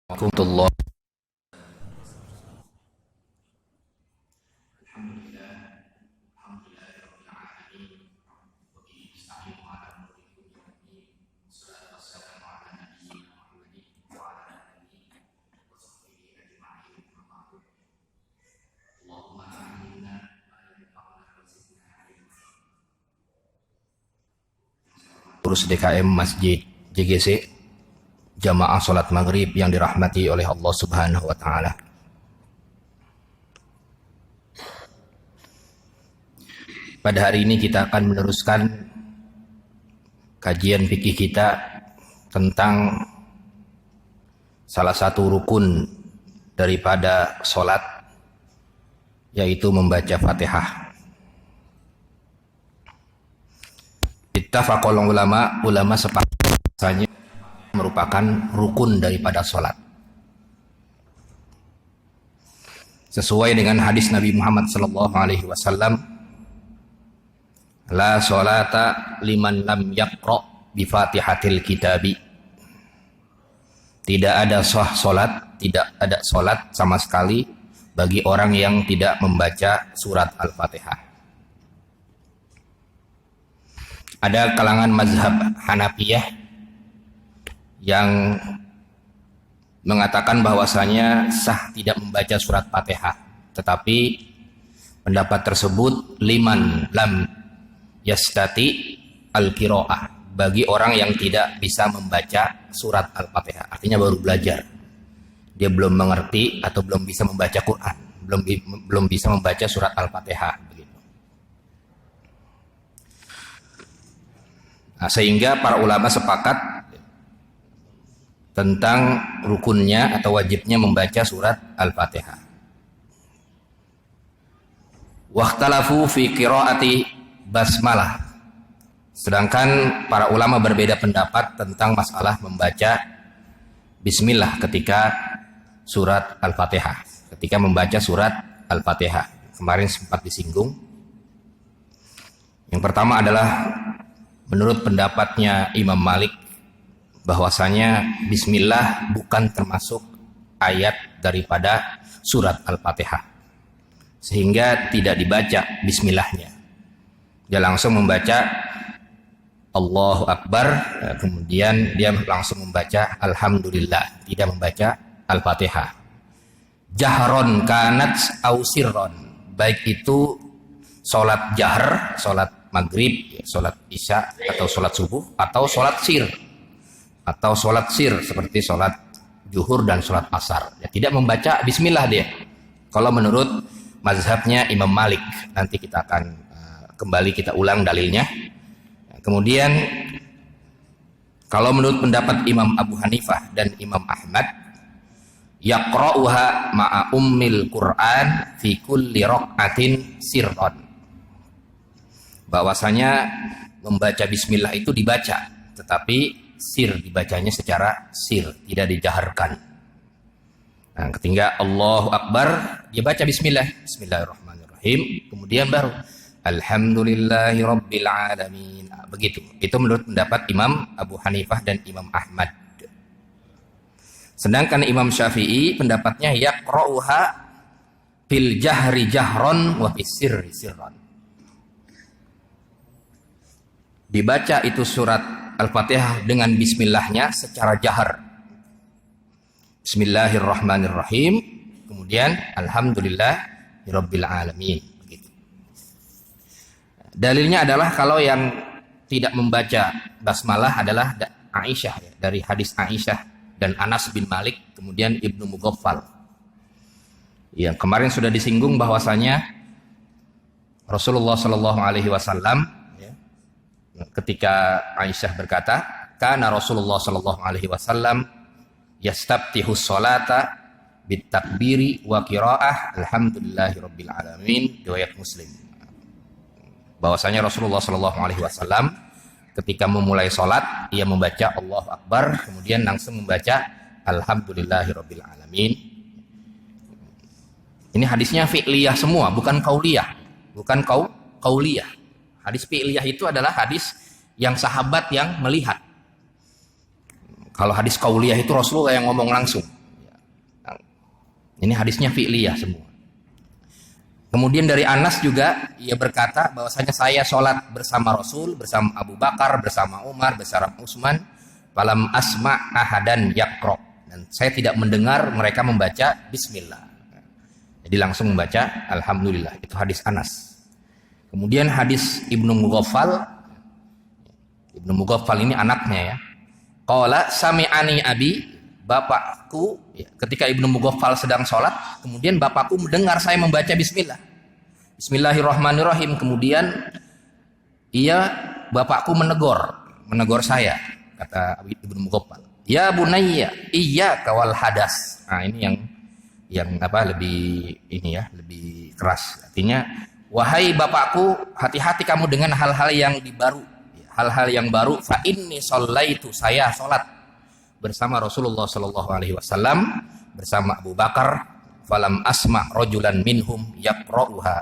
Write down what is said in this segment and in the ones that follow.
Warahmatullah. Urus DKM Masjid JGC Jamaah Salat Maghrib yang dirahmati oleh Allah Subhanahu wa Ta'ala. Pada hari ini kita akan meneruskan kajian fikih kita tentang salah satu rukun daripada salat, yaitu membaca Fatihah. Ittafaqal ulama sepakat bahwasanya merupakan rukun daripada salat. Sesuai dengan hadis Nabi Muhammad sallallahu alaihi wasallam, la sholata liman lam yaqra bi Fatihatil Kitabi. Tidak ada sah salat, tidak ada salat sama sekali bagi orang yang tidak membaca surat Al-Fatihah. Ada kalangan mazhab Hanafiyah yang mengatakan bahwasanya sah tidak membaca surat Fatihah, tetapi pendapat tersebut liman lam yastati al-qiraah, bagi orang yang tidak bisa membaca surat Al-Fatihah, artinya baru belajar, dia belum mengerti atau belum bisa membaca Quran, belum bisa membaca surat Al-Fatihah. Nah, sehingga para ulama sepakat tentang rukunnya atau wajibnya membaca surat Al-Fatihah. Wakhtalafu fi qiraati basmalah. Sedangkan para ulama berbeda pendapat tentang masalah membaca bismillah ketika surat Al-Fatihah, ketika membaca surat Al-Fatihah. Kemarin sempat disinggung. Yang pertama adalah menurut pendapatnya Imam Malik, bahwasanya bismillah bukan termasuk ayat daripada surat Al-Fatihah, sehingga tidak dibaca bismillahnya. Dia langsung membaca Allahu Akbar, kemudian dia langsung membaca Alhamdulillah, tidak membaca Al-Fatihah. Jahron kanat au sirron, baik itu sholat jahr, sholat maghrib, sholat isya atau sholat subuh, atau sholat sir, atau sholat sir seperti sholat zuhur dan sholat asar, ya, tidak membaca bismillah dia. Kalau menurut mazhabnya Imam Malik, nanti kita akan kembali kita ulang dalilnya. Kemudian kalau menurut pendapat Imam Abu Hanifah dan Imam Ahmad, yaqra'uha ma'a ummil Qur'an fi kulli raq'atin sirron, bahwasanya membaca bismillah itu dibaca, tetapi sir, dibacanya secara sir, tidak dijaharkan. Nah, ketika Allahu Akbar, dia baca bismillah, bismillahirrahmanirrahim, kemudian baru alhamdulillahi rabbil alamin. Nah, begitu. Itu menurut pendapat Imam Abu Hanifah dan Imam Ahmad. Sedangkan Imam Syafi'i pendapatnya yaqra'uha bil jahri jahron wa bis sirri sirron. Dibaca itu surat Al-Fatihah dengan bismillahnya secara jahar. Bismillahirrahmanirrahim, kemudian alhamdulillahirabbil alamin. Begitu. Dalilnya adalah kalau yang tidak membaca basmalah adalah Aisyah, ya, dari hadis Aisyah dan Anas bin Malik, kemudian Ibnu Mughaffal. Yang kemarin sudah disinggung bahwasanya Rasulullah Shallallahu alaihi wasallam ketika Aisyah berkata, kana Rasulullah sallallahu alaihi wasallam yastabtihu sholata bitakbiri wa qiraah alhamdulillahirabbil alamin, riwayat Muslim. Bahwasanya Rasulullah sallallahu alaihi wasallam ketika memulai salat, ia membaca Allahu Akbar, kemudian langsung membaca alhamdulillahirabbil alamin. Ini hadisnya fi'liyah semua, bukan qauliyah, bukan qauliyah. Hadis fi'liyah itu adalah hadis yang sahabat yang melihat. Kalau hadis qauliyah itu Rasulullah yang ngomong langsung. Ini hadisnya fi'liyah semua. Kemudian dari Anas juga ia berkata bahwasanya saya sholat bersama Rasul, bersama Abu Bakar, bersama Umar, bersama Utsman, falam asma ahadan yaqra, dan saya tidak mendengar mereka membaca bismillah. Jadi langsung membaca alhamdulillah. Itu hadis Anas. Kemudian hadis Ibnu Mughaffal. Ibnu Mughaffal ini anaknya ya. Qala sami'ani abi, bapakku ketika Ibnu Mughaffal sedang sholat, kemudian bapakku mendengar saya membaca bismillah. Bismillahirrahmanirrahim. Kemudian bapakku menegur saya, kata Ibnu Mughaffal. Ya bunayya, iyyaka wal hadas. Nah, ini yang lebih keras. Artinya, wahai bapakku, hati-hati kamu dengan hal-hal yang baru. Hal-hal yang baru. Fa inni shallaitu, saya sholat bersama Rasulullah sallallahu alaihi wasallam, bersama Abu Bakar, falam asma rajulan minhum yaqra'uha,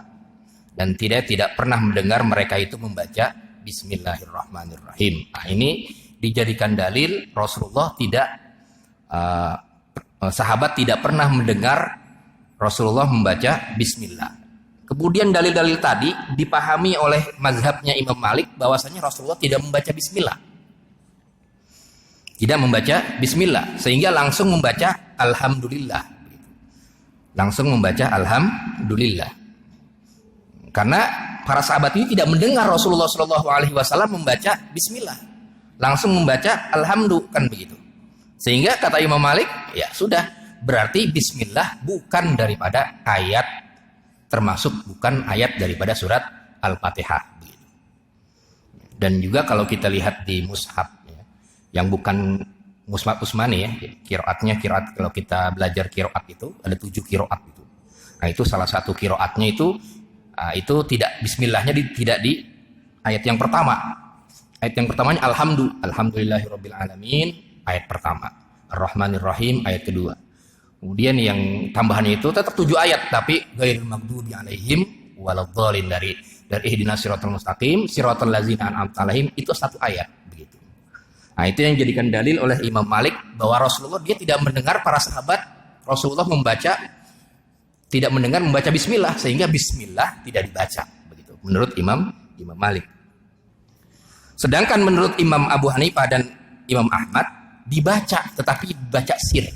dan tidak pernah mendengar mereka itu membaca bismillahirrahmanirrahim. Nah, ini dijadikan dalil Rasulullah sahabat tidak pernah mendengar Rasulullah membaca bismillah. Kemudian dalil-dalil tadi dipahami oleh mazhabnya Imam Malik bahwasanya Rasulullah tidak membaca bismillah. Tidak membaca bismillah, sehingga langsung membaca alhamdulillah. Langsung membaca alhamdulillah. Karena para sahabat ini tidak mendengar Rasulullah Shallallahu alaihi wasallam membaca bismillah. Langsung membaca alhamdulillah, kan begitu. Sehingga kata Imam Malik, ya sudah, berarti bismillah bukan daripada ayat, termasuk bukan ayat daripada surat Al-Fatihah. Dan juga kalau kita lihat di mushaf yang bukan mushaf Utsmani ya, qiraat kalau kita belajar qiraat itu ada 7 qiraat itu. Nah, itu salah satu qiraatnya itu tidak bismillahnya tidak di ayat yang pertama. Ayat yang pertamanya alhamdulillahirabbil alamin, ayat pertama. Ar-Rahmanir-Rahim ayat kedua. Kemudian yang tambahannya itu tetap 7 ayat, tapi ghairil maghdubi alaihim waladhdallin, dari ihdinas siratal mustaqim siratal ladzina an'amta alaihim, itu 1 ayat begitu. Nah, itu yang dijadikan dalil oleh Imam Malik bahwa Rasulullah dia tidak mendengar para sahabat Rasulullah tidak mendengar membaca bismillah, sehingga bismillah tidak dibaca begitu menurut Imam Malik. Sedangkan menurut Imam Abu Hanifah dan Imam Ahmad dibaca, tetapi dibaca sir.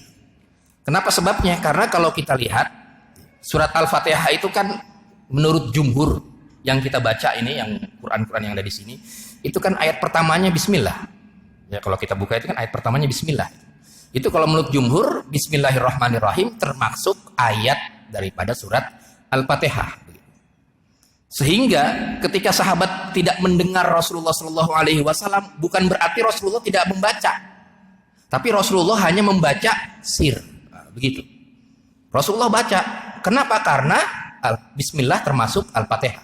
Kenapa sebabnya? Karena kalau kita lihat surat Al-Fatihah itu kan menurut jumhur yang kita baca ini, yang Quran yang ada di sini, itu kan ayat pertamanya bismillah. Ya, kalau kita buka itu kan ayat pertamanya bismillah. Itu kalau menurut jumhur bismillahirrahmanirrahim termasuk ayat daripada surat Al-Fatihah. Sehingga ketika sahabat tidak mendengar Rasulullah Shallallahu alaihi wasallam, bukan berarti Rasulullah tidak membaca. Tapi Rasulullah hanya membaca sir. Begitu. Rasulullah baca. Kenapa? Karena bismillah termasuk Al-Fatihah.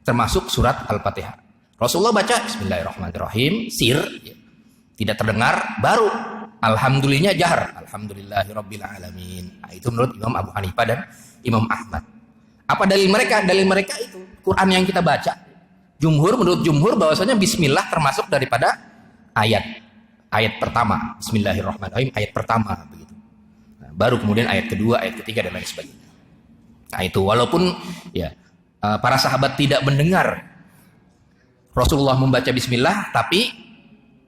Termasuk surat Al-Fatihah. Rasulullah baca bismillahirrahmanirrahim, sir, tidak terdengar, baru alhamdulillahnya jahar. Alhamdulillahirabbil alamin. Nah, itu menurut Imam Abu Hanifah dan Imam Ahmad. Apa dalil mereka? Dalil mereka itu Quran yang kita baca. Menurut jumhur bahwasanya bismillah termasuk daripada ayat pertama. Bismillahirrahmanirrahim ayat pertama begitu. Baru kemudian ayat kedua, ayat ketiga, dan lain sebagainya. Nah, itu walaupun para sahabat tidak mendengar Rasulullah membaca bismillah, tapi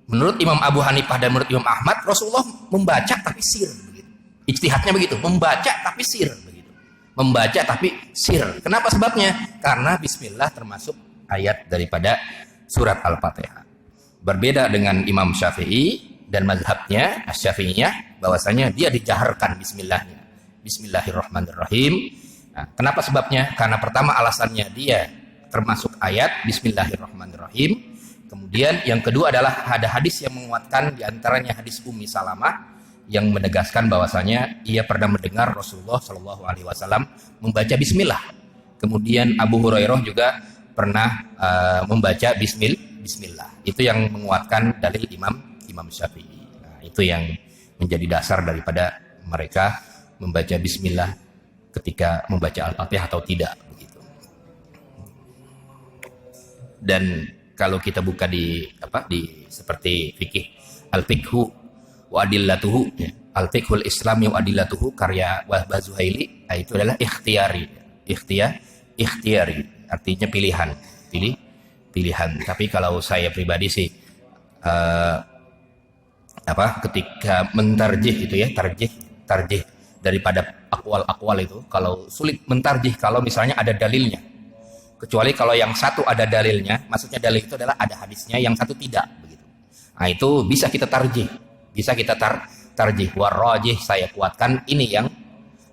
menurut Imam Abu Hanifah dan menurut Imam Ahmad, Rasulullah membaca tapi sir begitu. Ijtihadnya begitu, membaca tapi sir begitu. Membaca tapi sir. Kenapa sebabnya? Karena bismillah termasuk ayat daripada surat Al-Fatihah. Berbeda dengan Imam Syafi'i dan mazhabnya Asy-Syafi'iyah, bahwasanya dia dijaharkan bismillahnya. Bismillahirrahmanirrahim. Nah, kenapa sebabnya? Karena pertama alasannya dia termasuk ayat bismillahirrahmanirrahim. Kemudian yang kedua adalah ada hadis yang menguatkan, diantaranya hadis Ummi Salamah yang menegaskan bahwasanya ia pernah mendengar Rasulullah Shallallahu alaihi wasallam membaca bismillah. Kemudian Abu Hurairah juga pernah membaca bismillah. Itu yang menguatkan dalil Imam Syafi'i. Nah, itu yang menjadi dasar daripada mereka membaca bismillah ketika membaca Al-Fatihah atau tidak begitu. Dan kalau kita buka di seperti fikih al-fiqhu wa adillatuhu, Al-Fiqhul Islami wa Adillatuhu karya Wahbah Zuhaili, itu adalah ikhtiyari. Ikhtiyari artinya pilihan, pilihan. Tapi kalau saya pribadi sih ketika mentarjih itu ya, tarjih daripada akwal itu, kalau sulit mentarjih kalau misalnya ada dalilnya. Kecuali kalau yang satu ada dalilnya, maksudnya dalil itu adalah ada hadisnya, yang satu tidak begitu. Nah, itu bisa kita tarjih. Bisa kita tarjih. Warrajih, saya kuatkan ini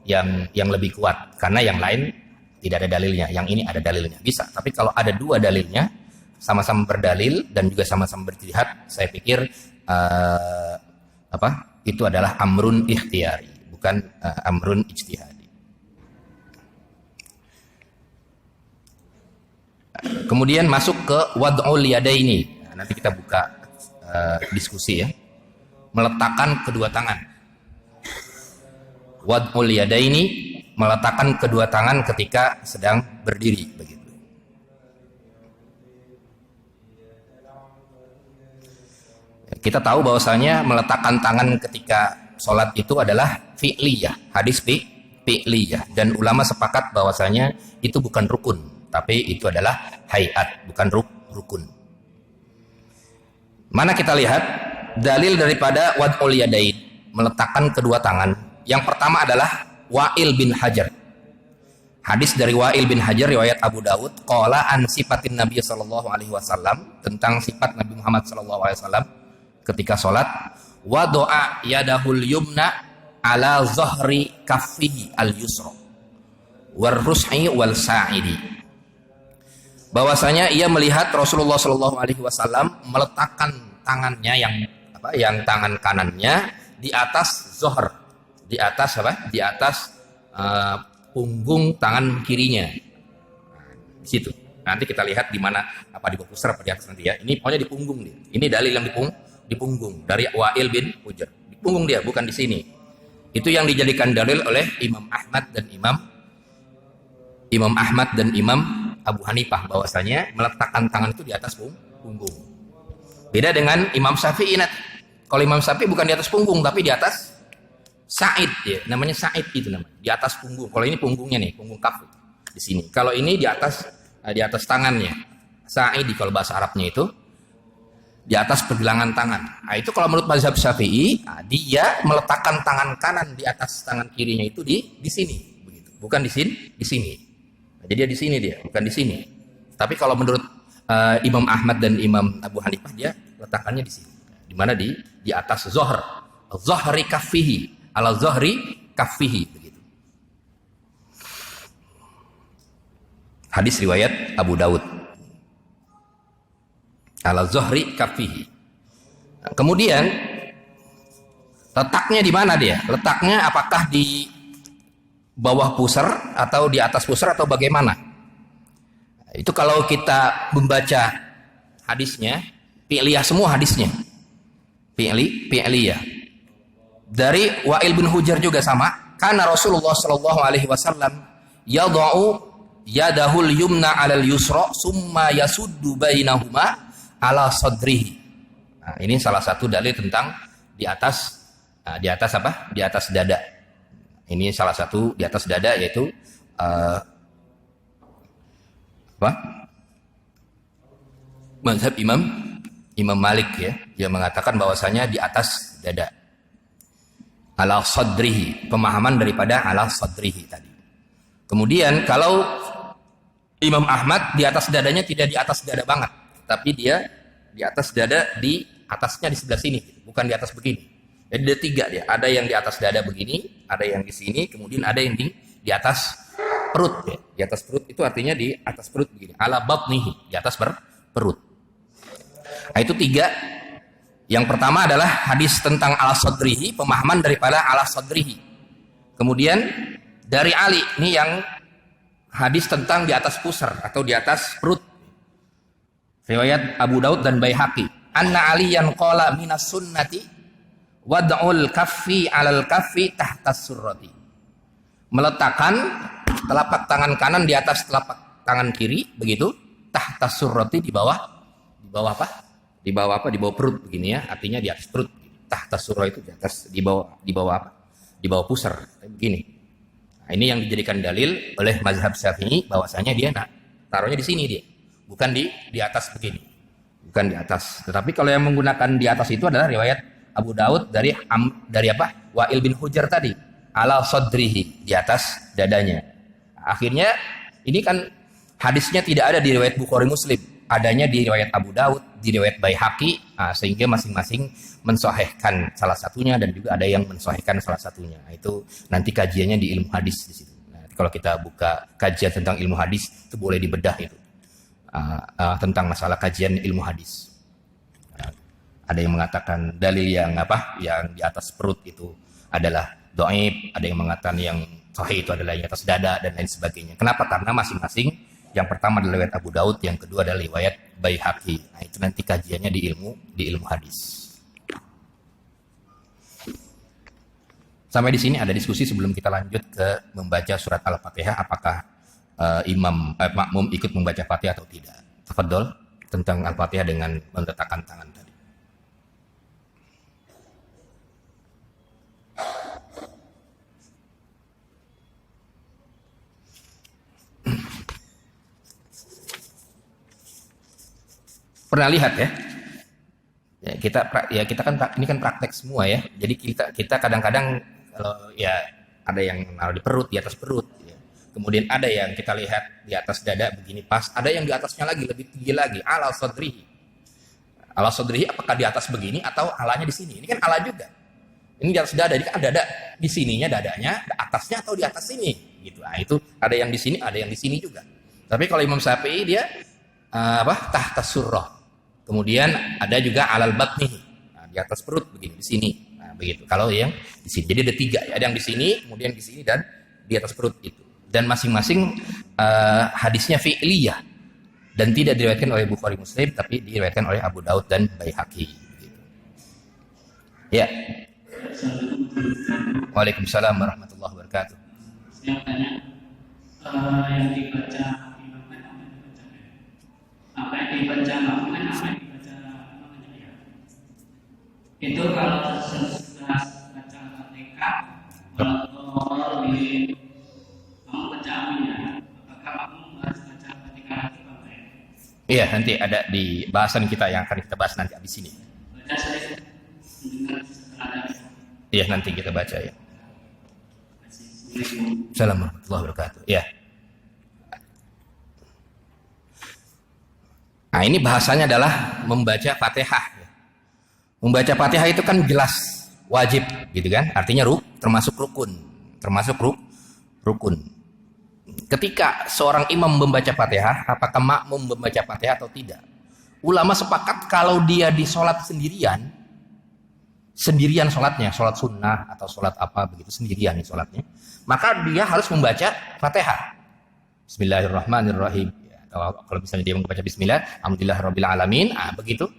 yang lebih kuat karena yang lain tidak ada dalilnya, yang ini ada dalilnya. Bisa. Tapi kalau ada dua dalilnya sama-sama berdalil dan juga sama-sama berijtihad, saya pikir itu adalah amrun ikhtiyari, bukan amrun ijtihadi. Kemudian masuk ke wad'ul yadaini. Nah, nanti kita buka diskusi ya. Meletakkan kedua tangan. Wad'ul yadaini, meletakkan kedua tangan ketika sedang berdiri begitu. Kita tahu bahwasanya meletakkan tangan ketika sholat itu adalah fi'liyah, hadis fi'liyah, dan ulama sepakat bahwasanya itu bukan rukun, tapi itu adalah hayat, bukan rukun. Mana kita lihat dalil daripada wad'ul yadain, meletakkan kedua tangan. Yang pertama adalah Wa'il bin Hajar. Hadis dari Wa'il bin Hajar riwayat Abu Dawud, qala an sifatin Nabi sallallahu alaihi wasallam, tentang sifat Nabi Muhammad sallallahu alaihi wasallam ketika salat, wa doa yadahul yumna ala zahri kaffihi al yusra war rushi wal sa'idi. Bahwasanya ia melihat Rasulullah sallallahu alaihi wasallam meletakkan tangannya yang tangan kanannya di atas zohr, di atas di atas punggung tangan kirinya. Di situ. Nanti kita lihat di mana, di bawah pusar apa di atas nanti ya. Ini pokoknya di punggung dia. Ini dalil yang di punggung dari Wa'il bin Hujr. Di punggung dia, bukan di sini. Itu yang dijadikan dalil oleh Imam Ahmad dan Imam Abu Hanifah, bahwasanya meletakkan tangan itu di atas punggung. Beda dengan Imam Syafi'i. Kalau Imam Syafi'i bukan di atas punggung, tapi di atas sa'id ya. Namanya sa'id itu namanya. Di atas punggung. Kalau ini punggungnya nih, punggung kaf di sini. Kalau ini di atas tangannya. Sa'id kalau bahasa Arabnya itu di atas pergelangan tangan. Nah, itu kalau menurut mazhab Syafi'i, dia meletakkan tangan kanan di atas tangan kirinya itu di sini, begitu. Bukan di sini. Nah, jadi dia di sini dia, bukan di sini. Tapi kalau menurut Imam Ahmad dan Imam Abu Hanifah, dia letakkannya di sini. Di mana di atas zohr, zohri kaffihi, ala zohri kaffihi, begitu. Hadis riwayat Abu Dawud. Ala zohri kafihi. Kemudian letaknya di mana dia? Letaknya apakah di bawah pusar atau di atas pusar atau bagaimana? Itu kalau kita membaca hadisnya, fi'liyah semua hadisnya. Fi'liyah. Dari Wa'il bin Hujr juga sama. Karena Rasulullah sallallahu alaihi wasallam yad'u yadahul yumna 'alal yusra summa yasuddu bainahuma ala sadrihi. Nah, ini salah satu dalil tentang di atas Di atas dada. Ini salah satu di atas dada, yaitu mazhab Imam Malik ya, yang mengatakan bahwasanya di atas dada. Ala sadrihi, pemahaman daripada ala sadrihi tadi. Kemudian kalau Imam Ahmad di atas dadanya tidak di atas dada banget, tapi dia di atas dada, di atasnya di sebelah sini, bukan di atas begini. Jadi ada tiga dia, ada yang di atas dada begini, ada yang di sini, kemudian ada yang di atas perut ya. Di atas perut itu artinya di atas perut begini, ala batnihi, di atas perut. Nah, itu tiga. Yang pertama adalah hadis tentang ala sadrihi, pemahaman daripada ala sadrihi. Kemudian dari Ali, ini yang hadis tentang di atas pusar atau di atas perut. Riwayat Abu Daud dan Baihaqi. Anna Aliyan qala minas sunnati wad'ul kaffi 'alal kaffi tahta surrati. Meletakkan telapak tangan kanan di atas telapak tangan kiri, begitu. Tahta surrati, di bawah apa? Di bawah perut begini ya, artinya di atas perut. tahta surah itu di atas, di bawah apa? Di bawah pusar. Begini. Nah, ini yang dijadikan dalil oleh mazhab Syafi'i bahwasanya dia taruhnya di sini dia. Bukan di atas begini. Bukan di atas. Tetapi kalau yang menggunakan di atas itu adalah riwayat Abu Daud dari apa? Wa'il bin Hujr tadi. Ala sadrihi, di atas dadanya. Akhirnya ini kan hadisnya tidak ada di riwayat Bukhari Muslim, adanya di riwayat Abu Daud, di riwayat Baihaqi, sehingga masing-masing mensahihkan salah satunya dan juga ada yang mensahihkan salah satunya. Nah, itu nanti kajiannya di ilmu hadis di situ. Nah, kalau kita buka kajian tentang ilmu hadis itu boleh dibedah itu tentang masalah kajian ilmu hadis. Ada yang mengatakan dalil yang di atas perut itu adalah dhaif, ada yang mengatakan yang sahih itu adalah yang atas dada dan lain sebagainya. Kenapa? Karena masing-masing, yang pertama adalah riwayat Abu Daud, yang kedua adalah riwayat Baihaqi. Nah, itu nanti kajiannya di ilmu hadis. Sampai di sini ada diskusi sebelum kita lanjut ke membaca surat Al-Fatihah, apakah makmum ikut membaca Fatihah atau tidak. Tafadhol tentang Al-Fatihah dengan meletakkan tangan tadi. Pernah lihat ya? Kita kan ini kan praktek semua ya. Jadi kita kadang-kadang kalau ya ada yang naruh di perut, di atas perut. Ya. Kemudian ada yang kita lihat di atas dada begini pas. Ada yang di atasnya lagi lebih tinggi lagi. Ala sadrihi. Ala sadrihi apakah di atas begini atau alanya di sini? Ini kan ala juga. Ini di atas dada. Ini kan dada di sininya dadanya, atasnya atau di atas sini. Gitu. Nah, itu ada yang di sini, ada yang di sini juga. Tapi kalau Imam Syafi'i dia tahta surrah. Kemudian ada juga alal batnihi, di atas perut begini, di sini. Nah, begitu. Kalau yang di sini, jadi ada 3 ya. Ada yang di sini, kemudian di sini dan di atas perut itu. Dan masing-masing hadisnya fi'liyah dan tidak diriwayatkan oleh Bukhari Muslim, tapi diriwayatkan oleh Abu Daud dan Baihaqi. Gitu. Ya. Waalaikumsalam warahmatullahi wabarakatuh. Saya tanya, yang dibaca apa yang dibaca makmuman, apa yang dibaca makmuman, itu kalau sesudah baca Fatihah, kalau di mau baca aminnya, apakah makmum harus baca Fatihah lagi apa ya? Iya, nanti ada di bahasan kita yang akan kita bahas nanti di sini. Baca saya mendengar setelah ada. Iya, nanti kita baca ya. Assalamualaikum warahmatullahi wabarakatuh. Ya. Nah, ini bahasanya adalah membaca Fatihah. Membaca Fatihah itu kan jelas wajib, gitu kan? Artinya termasuk rukun, rukun. Ketika seorang imam membaca Fatihah, apakah makmum membaca Fatihah atau tidak? Ulama sepakat kalau dia di sholat sendirian sholatnya, sholat sunnah atau sholat apa begitu sendirian sholatnya, maka dia harus membaca Fatihah. Bismillahirrahmanirrahim. Kalau misalnya dia membaca bismillah, alhamdulillahirabbil alamin, begitu.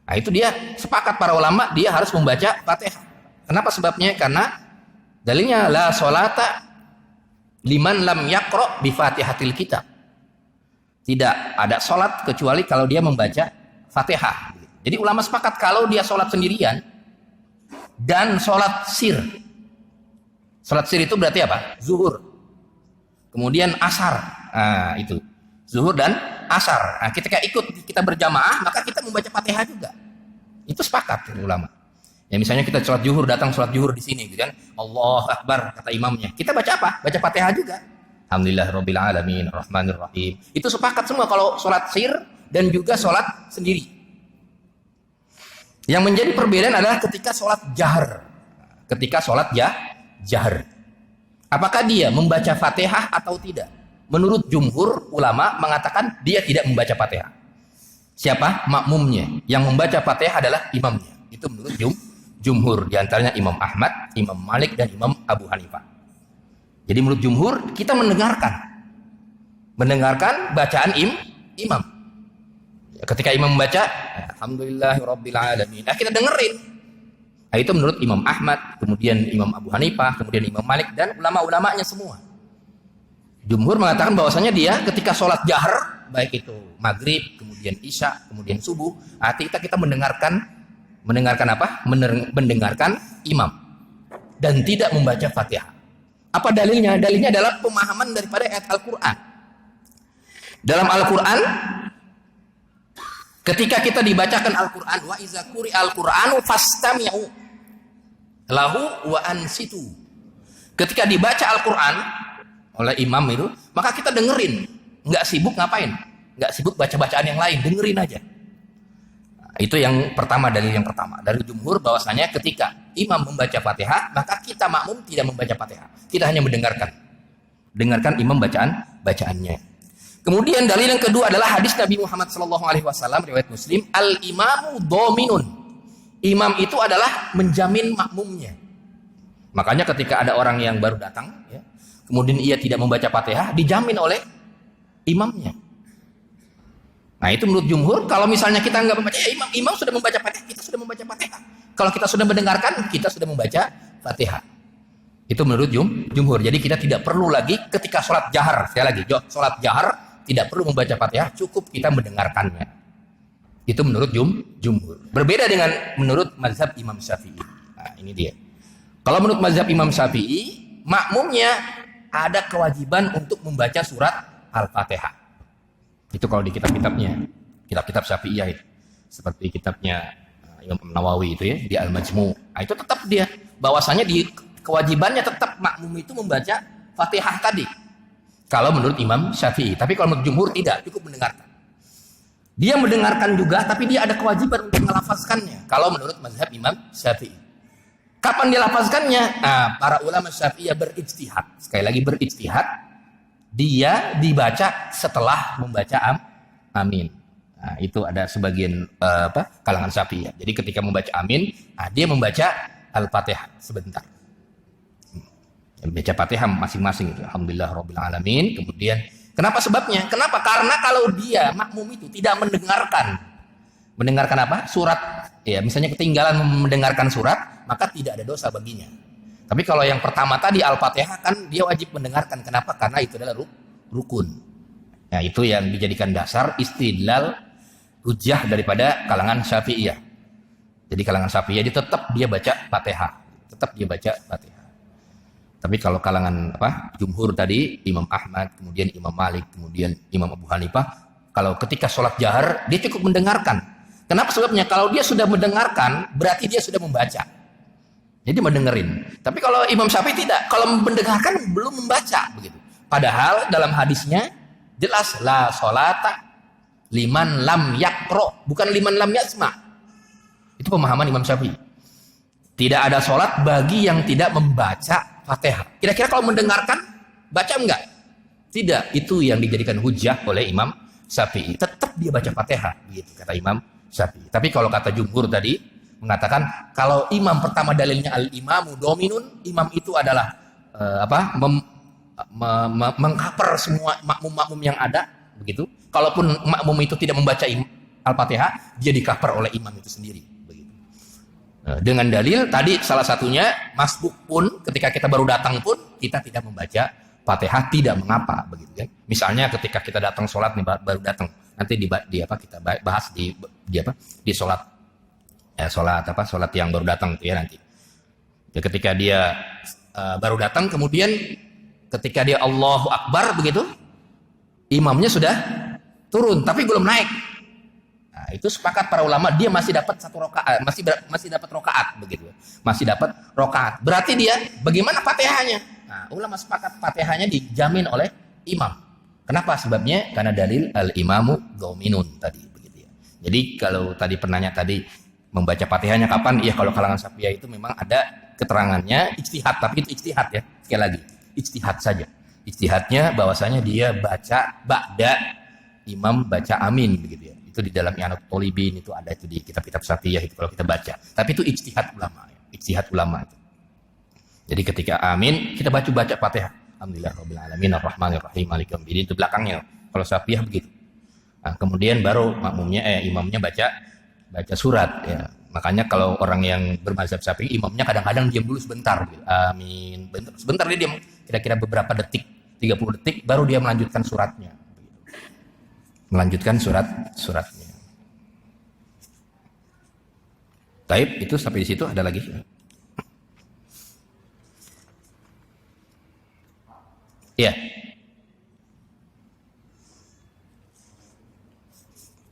Nah, itu dia sepakat para ulama dia harus membaca Fatihah. Kenapa sebabnya? Karena dalilnya la sholata liman lam yaqra bi Fatihatil kitab. Tidak ada salat kecuali kalau dia membaca Fatihah. Jadi ulama sepakat kalau dia salat sendirian dan salat sir. Salat sir itu berarti apa? Zuhur. Kemudian asar. Nah, itu. Zuhur dan asar. Nah, ketika kita berjamaah, maka kita membaca Fatihah juga. Itu sepakat ulama. Ya misalnya kita sholat zuhur, datang sholat zuhur di sini, gitu kan? Allah Akbar kata imamnya. Kita baca apa? Baca Fatihah juga. Alhamdulillahirabbil alamin, arrahmanir rahim. Itu sepakat semua kalau sholat sir dan juga sholat sendiri. Yang menjadi perbedaan adalah ketika sholat jahar. Ketika sholat jahar. Apakah dia membaca Fatihah atau tidak? Menurut jumhur ulama mengatakan dia tidak membaca Fatihah. Siapa? Makmumnya. Yang membaca Fatihah adalah imamnya. Itu menurut jumhur. Di antaranya Imam Ahmad, Imam Malik, dan Imam Abu Hanifah. Jadi menurut jumhur kita mendengarkan bacaan imam. Ketika imam membaca, alhamdulillahirabbil alamin. Nah, kita dengerin. Nah, itu menurut Imam Ahmad, kemudian Imam Abu Hanifah, kemudian Imam Malik, dan ulama-ulamanya semua. Jumhur mengatakan bahwasanya dia ketika sholat jahar, baik itu maghrib, kemudian isya, kemudian subuh, kita mendengarkan Mendengarkan apa? Mendengarkan imam dan tidak membaca Fatihah. Apa dalilnya? Dalilnya adalah pemahaman daripada ayat Al-Qur'an. Dalam Al-Qur'an ketika kita dibacakan Al-Qur'an, wa iza quri'al Qur'anu fastami'u lahu wa ansitu. Ketika dibaca Al-Qur'an oleh imam itu, maka kita dengerin, nggak sibuk ngapain? Nggak sibuk baca-bacaan yang lain, dengerin aja. Nah, itu yang pertama, dalil yang pertama dari jumhur bahwasanya ketika imam membaca Fatihah, maka kita makmum tidak membaca Fatihah. Kita hanya mendengarkan. Dengarkan imam bacaannya. Kemudian dalil yang kedua adalah hadis Nabi Muhammad SAW riwayat Muslim, al-imamu dominun. Imam itu adalah menjamin makmumnya. Makanya ketika ada orang yang baru datang, ya, kemudian ia tidak membaca Fatihah, dijamin oleh imamnya. Nah, itu menurut jumhur, kalau misalnya kita nggak membaca, ya imam sudah membaca Fatihah, kita sudah membaca Fatihah. Kalau kita sudah mendengarkan, kita sudah membaca Fatihah. Itu menurut jumhur. Jadi kita tidak perlu lagi ketika sholat jahar, sekali lagi, sholat jahar tidak perlu membaca Fatihah, cukup kita mendengarkannya. Itu menurut jumhur. Berbeda dengan menurut mazhab Imam Syafi'i. Nah, ini dia. Kalau menurut mazhab Imam Syafi'i, makmumnya ada kewajiban untuk membaca surat Al-Fatihah. Itu kalau di kitab-kitabnya, kitab-kitab Syafi'iyah itu. Seperti kitabnya Imam Nawawi itu ya, di Al-Majmu'. Nah, itu tetap dia bahwasanya di kewajibannya tetap makmum itu membaca Fatihah tadi. Kalau menurut Imam Syafi'i, tapi kalau menurut jumhur tidak, cukup mendengarkan. Dia mendengarkan juga, tapi dia ada kewajiban untuk melafazkannya. Kalau menurut mazhab Imam Syafi'i. Kapan dia lafazkannya? Nah, para ulama Syafi'iyah berijtihad. Sekali lagi berijtihad. Dia dibaca setelah membaca amin. Nah, itu ada sebagian kalangan Syafi'iyah. Jadi ketika membaca amin, dia membaca Al-Fatihah sebentar. Baca Fatihah masing-masing itu. Alhamdulillah Rabbil Alamin. Kemudian kenapa sebabnya? Kenapa? Karena kalau dia makmum itu tidak mendengarkan apa? Surat. Ya, misalnya ketinggalan mendengarkan surat, maka tidak ada dosa baginya. Tapi kalau yang pertama tadi Al-Fatihah kan dia wajib mendengarkan. Kenapa? Karena itu adalah rukun. Nah, itu yang dijadikan dasar istidlal hujjah daripada kalangan Syafi'iyah. Jadi kalangan Syafi'iyah tetap dia baca Fatihah. Tetap dia baca Fatihah. Tapi kalau kalangan jumhur tadi, Imam Ahmad, kemudian Imam Malik, kemudian Imam Abu Hanifah, kalau ketika sholat jahar, dia cukup mendengarkan. Kenapa sebabnya? Kalau dia sudah mendengarkan, berarti dia sudah membaca. Jadi mendengerin. Tapi kalau Imam Syafi'i tidak. Kalau mendengarkan, belum membaca. Begitu. Padahal dalam hadisnya, jelas, la sholata liman lam yakro. Bukan liman lam yasma. Itu pemahaman Imam Syafi'i. Tidak ada sholat bagi yang tidak membaca Fatihah. Kira-kira kalau mendengarkan, baca enggak? Tidak. Itu yang dijadikan hujjah oleh Imam Syafi'i. Tetap dia baca Fatihah. Begitu kata Imam Syafi'i. Tapi kalau kata jumhur tadi, mengatakan kalau imam pertama dalilnya al-imamu dominun, imam itu adalah mengcover semua makmum-makmum yang ada, begitu. Kalaupun makmum itu tidak membaca Al-Fatihah, dia di-cover oleh imam itu sendiri, begitu. Dengan dalil tadi salah satunya masbuk pun ketika kita baru datang pun kita tidak membaca Fatihah, tidak mengapa, begitu kan. Misalnya ketika kita datang sholat nih, baru datang, nanti kita bahas di sholat. Sholat yang baru datang itu ya nanti. Ya, ketika dia baru datang, kemudian ketika dia Allahu Akbar begitu, imamnya sudah turun tapi belum naik. Nah, itu sepakat para ulama dia masih dapat satu rakaat, masih dapat rakaat begitu. Masih dapat rakaat. Berarti dia bagaimana Fatihahnya? Nah, ulama sepakat Fatihahnya dijamin oleh imam. Kenapa? Sebabnya karena dalil al-imamu dominun tadi begitu ya. Jadi kalau tadi penanya tadi membaca Fatihahnya kapan? Iya, kalau kalangan Syafi'iyah itu memang ada keterangannya ijtihad, tapi itu ijtihad ya. Sekali lagi, ijtihad saja. Ijtihadnya bahwasanya dia baca ba'da imam baca amin begitu ya. Itu di dalam I'anat Thalibin itu ada itu di kitab-kitab Syafi'iyah itu kalau kita baca. Tapi itu ijtihad ulama ya. Ijtihad ulama itu. Jadi ketika amin, kita baca Fatihah. Alhamdulillah Rabbil Alamin Ar-Rahmanir Rahim Maliki Yaumiddin, itu belakangnya. Kalau Syafi'iyah begitu. Nah, kemudian baru imamnya baca surat ya. Makanya kalau orang yang bermazhab Syafi'i, imamnya kadang-kadang diam dulu sebentar gitu. Amin. Sebentar dia diam kira-kira beberapa detik, 30 detik baru dia melanjutkan suratnya. Melanjutkan suratnya. Taib itu sampai di situ ada lagi. Iya.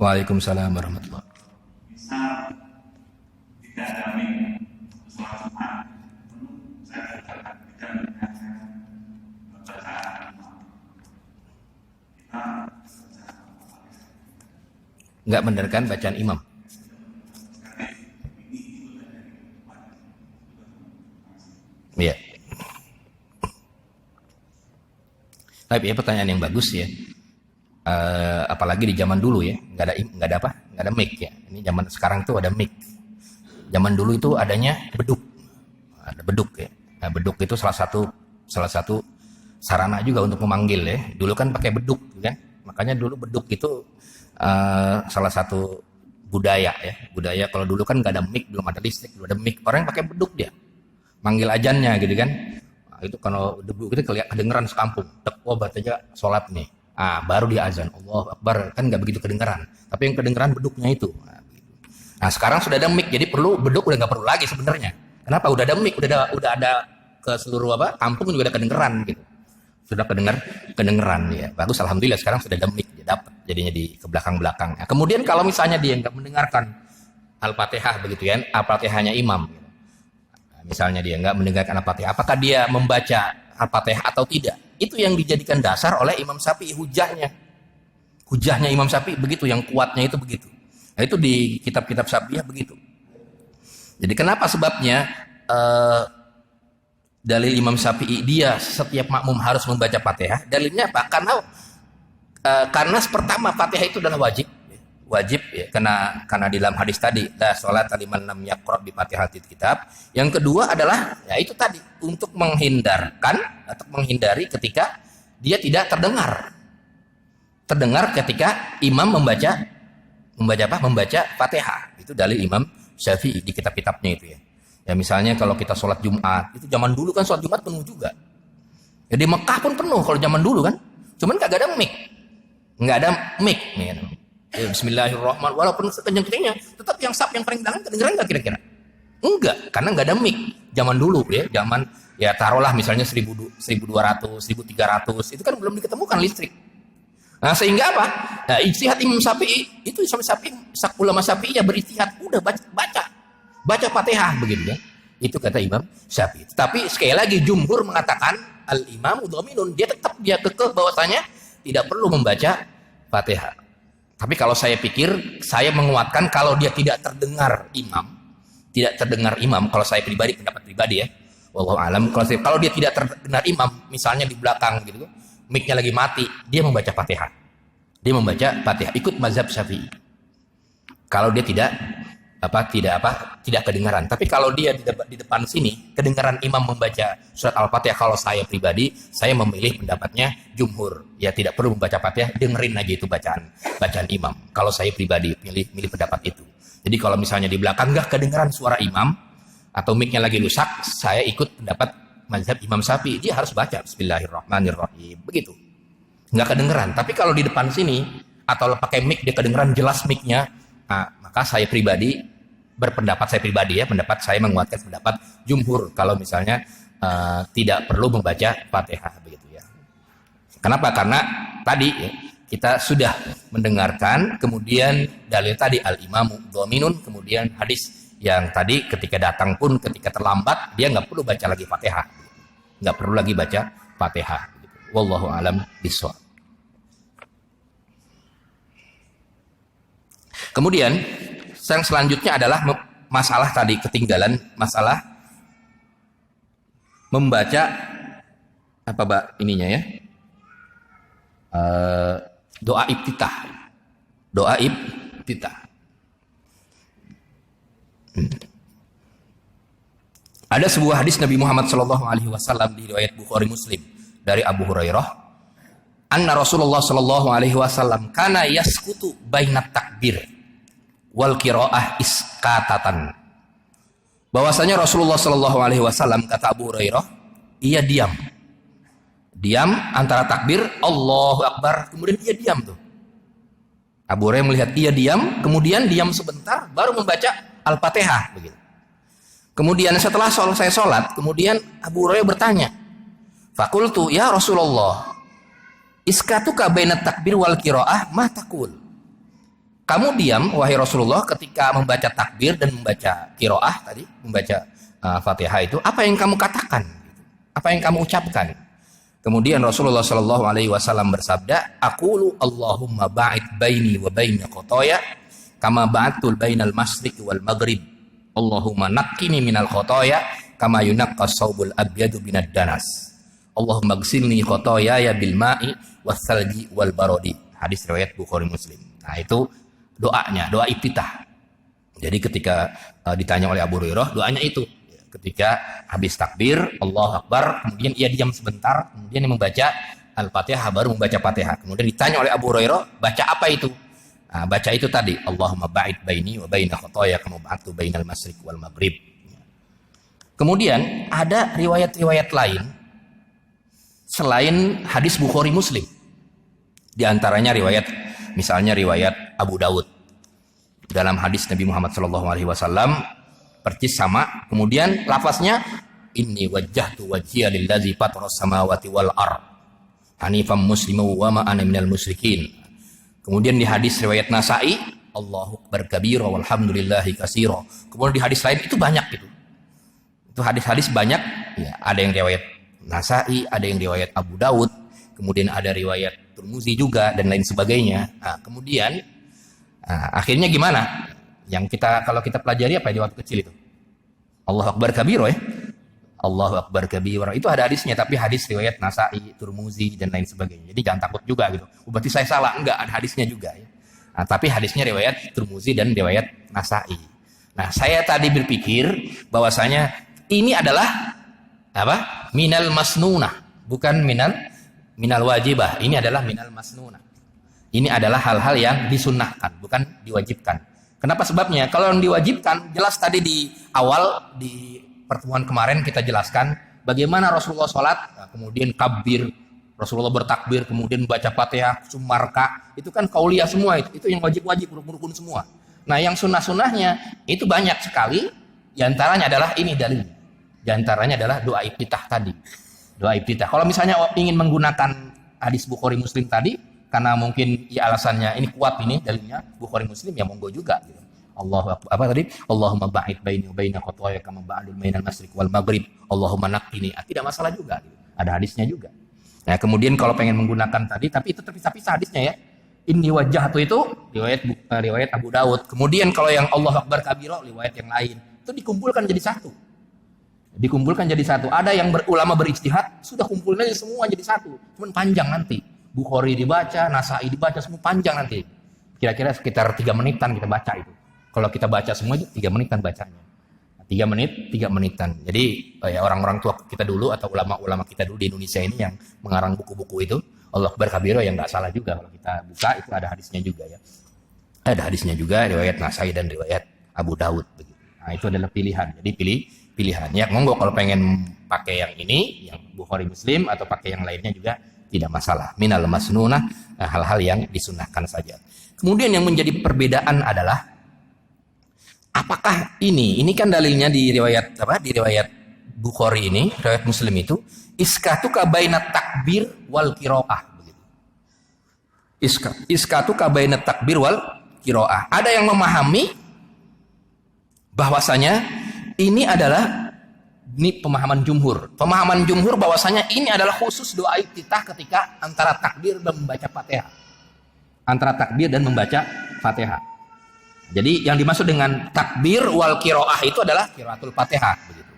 Waalaikumsalam warahmatullahi wabarakatuh. Misal tidak ada mik sholat Jumat, saya tidak mendengarkan bacaan imam. Kita Nggak mendengarkan bacaan imam. Iya. Tapi ya pertanyaan yang bagus ya. Apalagi di zaman dulu ya, nggak ada mic ya. Ini zaman sekarang tuh ada mic. Zaman dulu itu adanya beduk, ada beduk ya. Nah, beduk itu salah satu sarana juga untuk memanggil ya. Dulu kan pakai beduk kan, makanya dulu beduk itu salah satu budaya ya. Budaya kalau dulu kan nggak ada mic, belum ada listrik, belum ada mic, orang yang pakai beduk dia, manggil ajannya gitu kan. Nah, itu kalau beduk itu kedengeran sekampung. Oh aja sholat nih. Baru dia azan, Allah Akbar, kan nggak begitu kedengeran, tapi yang kedengeran beduknya itu. Nah sekarang sudah ada mic, jadi beduk udah nggak perlu lagi sebenarnya. Kenapa? Udah ada mic, udah ada ke seluruh kampung juga udah kedengeran gitu. Sudah kedengeran ya. Bagus, alhamdulillah sekarang sudah ada mic, dia dapat jadinya di ke belakang. Nah, kemudian kalau misalnya dia nggak mendengarkan Al-Fatihah begitu ya, Al-Fatihahnya imam. Gitu. Nah, misalnya dia nggak mendengarkan Al-Fatihah, apakah dia membaca Al-Fatihah atau tidak? Itu yang dijadikan dasar oleh Imam Syafi'i, hujahnya Imam Syafi'i begitu, yang kuatnya itu begitu. Nah, itu di kitab-kitab Syafi'iyah begitu. Jadi kenapa sebabnya dalil Imam Syafi'i dia setiap makmum harus membaca Fatihah? Dalilnya apa? Karena pertama Fatihah itu adalah wajib ya, karena di dalam hadis tadi la sholata liman lam yaqra bi Fatihatil kitab. Yang kedua adalah ya itu tadi, untuk menghindari ketika dia tidak terdengar ketika imam membaca Fatihah. Itu dalil Imam Syafi'i di kitab-kitabnya itu ya. Ya misalnya kalau kita sholat Jumat, itu zaman dulu kan sholat Jumat penuh juga. Ya di Mekah pun penuh kalau zaman dulu kan. Cuman kagak ada mic. Nggak ada mic nih. Ya, Bismillahirrahmanirrahim. Walaupun sekencang-kencangnya, tetap yang paling belakang kedengeran nggak kira-kira? Enggak, karena nggak ada mic. Zaman dulu ya, taruhlah misalnya 1200, 1300, itu kan belum diketemukan listrik. Nah sehingga apa? Nah, ijtihad Imam Syafi'i itu ulama Syafi'i ya berijtihad, udah baca Fatihah begitu ya. Itu kata Imam Syafi'i. Tapi sekali lagi jumhur mengatakan al-imamu dhaminun, dia kekeh bahwasanya tidak perlu membaca Fatihah. Tapi kalau saya pikir, saya menguatkan kalau dia tidak terdengar imam, kalau saya pendapat pribadi ya, wallahu alam, kalau dia tidak terdengar imam, misalnya di belakang gitu, mic-nya lagi mati, dia membaca Fatihah. Ikut mazhab Syafi'i. Kalau dia tidak kedengaran. Tapi kalau dia di depan sini kedengaran imam membaca surat Al-Fatihah, kalau saya pribadi saya memilih pendapatnya jumhur. Ya tidak perlu membaca Fatihah, dengerin aja itu bacaan imam. Kalau saya pribadi milih pendapat itu. Jadi kalau misalnya di belakang nggak kedengaran suara imam atau mic-nya lagi rusak, saya ikut pendapat mazhab Imam Syafi'i. Dia harus baca Bismillahirrahmanirrahim. Begitu. Nggak kedengeran. Tapi kalau di depan sini atau pakai mic dia kedengeran jelas mic-nya, maka saya pribadi pendapat saya menguatkan pendapat jumhur kalau misalnya tidak perlu membaca Fatihah begitu ya. Kenapa? Karena tadi ya, kita sudah mendengarkan, kemudian dalil tadi al-imamu dhaminun, kemudian hadis yang tadi ketika datang pun ketika terlambat dia nggak perlu baca lagi Fatihah. Nggak perlu lagi baca Fatihah. Wallahu alam bishawab. Kemudian yang selanjutnya adalah masalah tadi ketinggalan, masalah membaca ininya ya, doa iftitah. Ada sebuah hadis Nabi Muhammad SAW di riwayat Bukhari Muslim dari Abu Hurairah, anna Rasulullah SAW kana yaskutu bainat takbir wal qiraah iskatatan. Bahwasanya Rasulullah SAW, kata Abu Hurairah, ia diam antara takbir Allahu Akbar, kemudian ia diam tuh. Abu Hurairah melihat ia diam, kemudian diam sebentar, baru membaca Al-Fatihah begitu. Kemudian setelah selesai sholat, kemudian Abu Hurairah bertanya, "Fakultu ya Rasulullah, iskatuka baina takbir wal qiraah ma taqul?" Kamu diam wahai Rasulullah ketika membaca takbir dan membaca qiraah tadi, membaca Fatihah itu, apa yang kamu katakan? Apa yang kamu ucapkan? Kemudian Rasulullah Shallallahu Alaihi Wasallam bersabda, "Aqulu Allahumma ba'id baini wa baina khotoya, kama ba'atul bainal masyriq wal maghrib. Allahumma naqqini minal khotoya, kama yunaqqas saubul abyadu binad danas. Allahumma gsilni khotoya ya bil ma'i was salji wal barodi." Hadis riwayat Bukhari Muslim. Nah itu doanya, doa iftitah. Jadi ketika ditanya oleh Abu Hurairah, doanya itu. Ketika habis takbir, Allahu Akbar, kemudian ia diam sebentar, kemudian membaca Al-Fatihah, baru membaca Fatihah. Kemudian ditanya oleh Abu Hurairah, baca apa itu? Nah, baca itu tadi, Allahumma ba'id baini wa baina khotoya kama ba'adtu bainal masyriq wal maghrib. Kemudian ada riwayat-riwayat lain selain hadis Bukhari Muslim. Di antaranya riwayat, misalnya riwayat Abu Daud. Dalam hadis Nabi Muhammad SAW percis sama, kemudian lafaznya inni wajjahtu wajhiya lillazi fataras samawati wal ard hanifan musliman wa ma ana minal musyrikin. Kemudian di hadis riwayat Nasa'i, Allahu akbar kabira walhamdulillahi katsira. Kemudian di hadis lain itu banyak gitu. Itu hadis-hadis banyak, ya, ada yang riwayat Nasa'i, ada yang riwayat Abu Daud, kemudian ada riwayat Tirmizi juga dan lain sebagainya. Nah, kemudian akhirnya gimana? Yang kalau kita pelajari apa di waktu kecil itu? Allahu akbar kabira ya. Allahu akbar kabira. Itu ada hadisnya, tapi hadis riwayat Nasa'i, Tirmizi dan lain sebagainya. Jadi jangan takut juga gitu. Berarti saya salah, enggak, ada hadisnya juga ya. Nah, tapi hadisnya riwayat Tirmizi dan riwayat Nasa'i. Nah, saya tadi berpikir bahwasanya ini adalah apa? Minal masnunah, bukan minal wajibah. Ini adalah minal masnunah. Ini adalah hal-hal yang disunnahkan, bukan diwajibkan. Kenapa sebabnya? Kalau yang diwajibkan, jelas tadi di awal, di pertemuan kemarin kita jelaskan bagaimana Rasulullah sholat, nah, kemudian kabir, Rasulullah bertakbir, kemudian baca Fatihah, sumarka, itu kan kauliyah semua, itu yang wajib-wajib, rukun-rukun semua. Nah yang sunnah-sunnahnya itu banyak sekali, diantaranya adalah ini dalilnya. Diantaranya adalah doa iftitah tadi. Doa iftitah. Kalau misalnya ingin menggunakan hadis Bukhari Muslim tadi, karena mungkin ya alasannya ini kuat ini dalilnya Bukhari Muslim, ya monggo juga gitu. Apa tadi? Allahumma ba'id baini wa baina khotoya kama ba'adul bainal masyriq wal maghrib. Allahumma naqqini. Tidak masalah juga gitu. Ada hadisnya juga. Nah, kemudian kalau pengen menggunakan tadi, tapi itu terpisah-pisah hadisnya ya. Inni wajjahtu itu riwayat Abu Daud. Kemudian kalau yang Allahu akbar kabira riwayat yang lain. Itu dikumpulkan jadi satu. Dikumpulkan jadi satu. Ada yang ulama berijtihad, sudah kumpulnya semua jadi satu. Cuman panjang nanti. Bukhari dibaca, Nasa'i dibaca, semua panjang nanti. Kira-kira sekitar 3 menitan kita baca itu. Kalau kita baca semua itu 3 menitan bacanya. 3 menitan. Jadi ya orang-orang tua kita dulu atau ulama-ulama kita dulu di Indonesia ini yang mengarang buku-buku itu, Allahu akbar kabira, yang nggak salah juga kalau kita buka itu ada hadisnya juga ya. Ada hadisnya juga riwayat Nasa'i dan riwayat Abu Daud begitu. Nah, itu adalah pilihan. Jadi pilihan. Ya monggo kalau pengen pakai yang ini, yang Bukhari Muslim atau pakai yang lainnya juga tidak masalah. Minal masnunah, hal-hal yang disunahkan saja. Kemudian yang menjadi perbedaan adalah apakah ini kan dalilnya di riwayat Bukhari ini, riwayat Muslim itu iskatuka baina takbir wal qiraah begitu. Iskatuka baina takbir wal qiraah. Ada yang memahami bahwasanya ini adalah pemahaman jumhur. Pemahaman jumhur bahwasanya ini adalah khusus doa iftitah ketika antara takbir dan membaca Fatihah. Antara takbir dan membaca Fatihah. Jadi yang dimaksud dengan takbir wal qiraah itu adalah qiraatul Fatihah begitu.